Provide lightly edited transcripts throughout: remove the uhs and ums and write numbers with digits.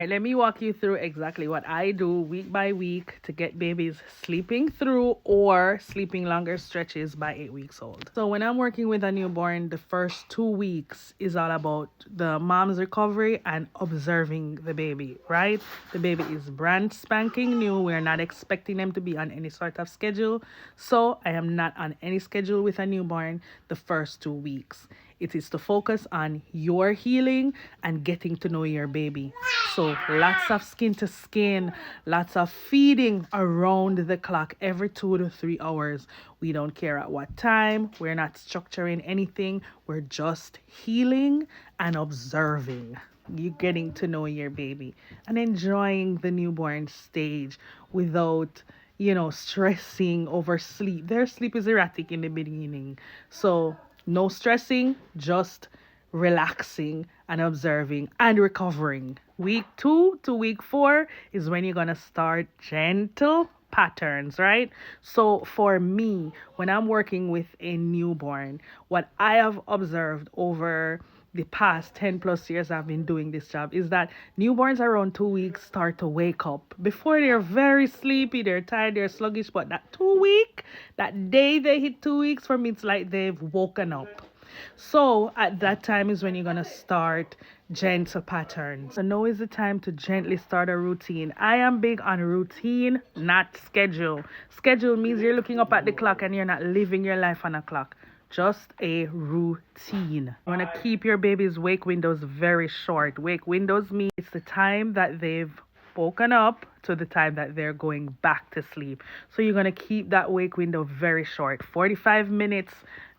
Let me walk you through exactly what I do week by week to get babies sleeping through or sleeping longer stretches by 8 weeks old. So, when I'm working with a newborn, the first 2 weeks is all about the mom's recovery and observing the baby, right? The baby is brand spanking new. We're not expecting them to be on any sort of schedule. So, I am not on any schedule with a newborn the first 2 weeks. It is to focus on your healing and getting to know your baby. So, lots of skin to skin, lots of feeding around the clock every 2 to 3 hours. We don't care at what time, we're not structuring anything, we're just healing and observing. You getting to know your baby and enjoying the newborn stage without stressing over sleep. Their sleep is erratic in the beginning. So, no stressing, just relaxing and observing and recovering. Week 2 to week 4 is when you're going to start gentle patterns, right? So for me, when I'm working with a newborn, what I have observed over the past 10 plus years I've been doing this job is that newborns around 2 weeks start to wake up. Before they're very sleepy, they're tired, they're sluggish, but that 2 week, that day they hit 2 weeks, for me, it's like they've woken up. So at that time is when you're gonna start gentle patterns. So now is the time to gently start a routine. I am big on routine, not schedule. Schedule means you're looking up at the clock and you're not living your life on a clock. Just a routine. You want to keep your baby's wake windows very short. Wake windows mean it's the time that they've woken up to the time that they're going back to sleep. So you're going to keep that wake window very short, 45 minutes,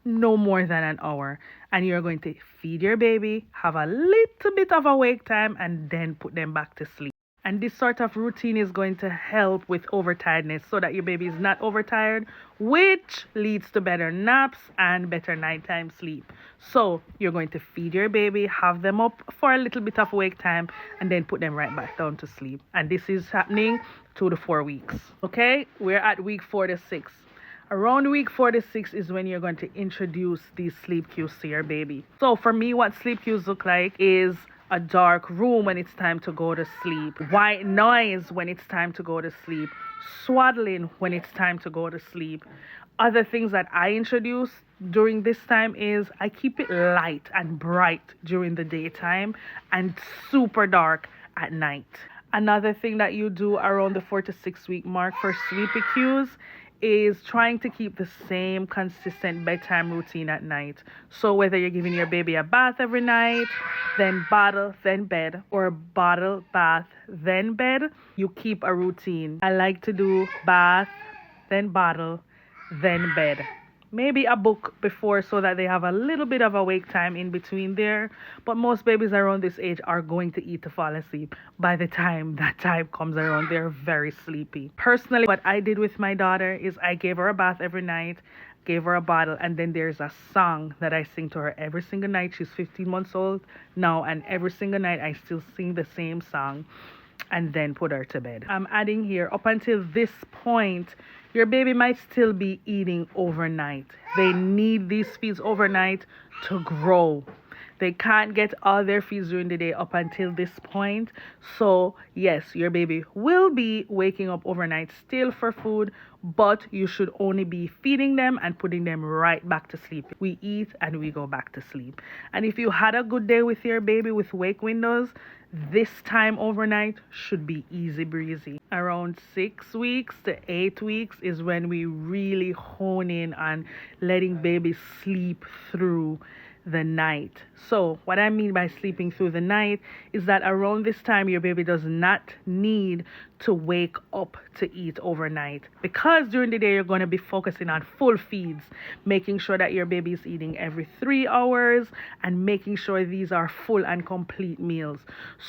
no more than an hour. And you're going to feed your baby, have a little bit of a wake time, and then put them back to sleep. And this sort of routine is going to help with overtiredness so that your baby is not overtired, which leads to better naps and better nighttime sleep. So you're going to feed your baby, have them up for a little bit of wake time, and then put them right back down to sleep. And this is happening 2 to 4 weeks. Okay, we're at week 4 to 6. Around week 4 to 6 is when you're going to introduce these sleep cues to your baby. So for me, what sleep cues look like is a dark room when it's time to go to sleep, white noise when it's time to go to sleep, swaddling when it's time to go to sleep. Other things that I introduce during this time is I keep it light and bright during the daytime and super dark at night. Another thing that you do around the 4 to 6 week mark for sleepy cues is trying to keep the same consistent bedtime routine at night. So whether you're giving your baby a bath every night, then bottle, then bed, or bottle, bath, then bed, you keep a routine. I like to do bath, then bottle, then bed. Maybe a book before so that they have a little bit of a wake time in between there. But most babies around this age are going to eat to fall asleep. By the time that time comes around, they're very sleepy. Personally, what I did with my daughter is I gave her a bath every night, gave her a bottle, and then there's a song that I sing to her every single night. She's 15 months old now, and every single night I still sing the same song and then put her to bed. I'm adding here, up until this point, your baby might still be eating overnight. They need these feeds overnight to grow. They can't get all their feeds during the day up until this point. So, yes, your baby will be waking up overnight still for food, but you should only be feeding them and putting them right back to sleep. We eat and we go back to sleep. And if you had a good day with your baby with wake windows, this time overnight should be easy breezy. Around 6 weeks to 8 weeks is when we really hone in on letting babies sleep through the night. So what I mean by sleeping through the night is that around this time your baby does not need to wake up to eat overnight, because during the day you're going to be focusing on full feeds, making sure that your baby is eating every 3 hours and making sure these are full and complete meals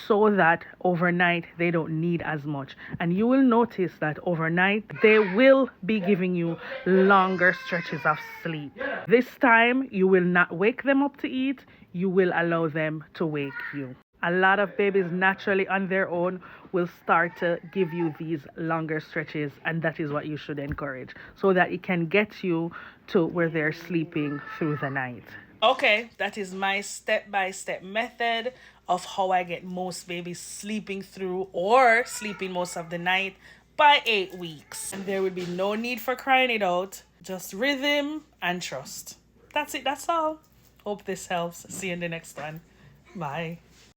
so that overnight they don't need as much. And you will notice that overnight they will be giving you longer stretches of sleep. This time you will not wake them up to eat, you will allow them to wake you. A lot of babies naturally on their own will start to give you these longer stretches, and that is what you should encourage so that it can get you to where they're sleeping through the night. Okay, that is my step-by-step method of how I get most babies sleeping through or sleeping most of the night by 8 weeks. And there would be no need for crying it out, just rhythm and trust. That's it, that's all. Hope this helps. See you in the next one. Bye.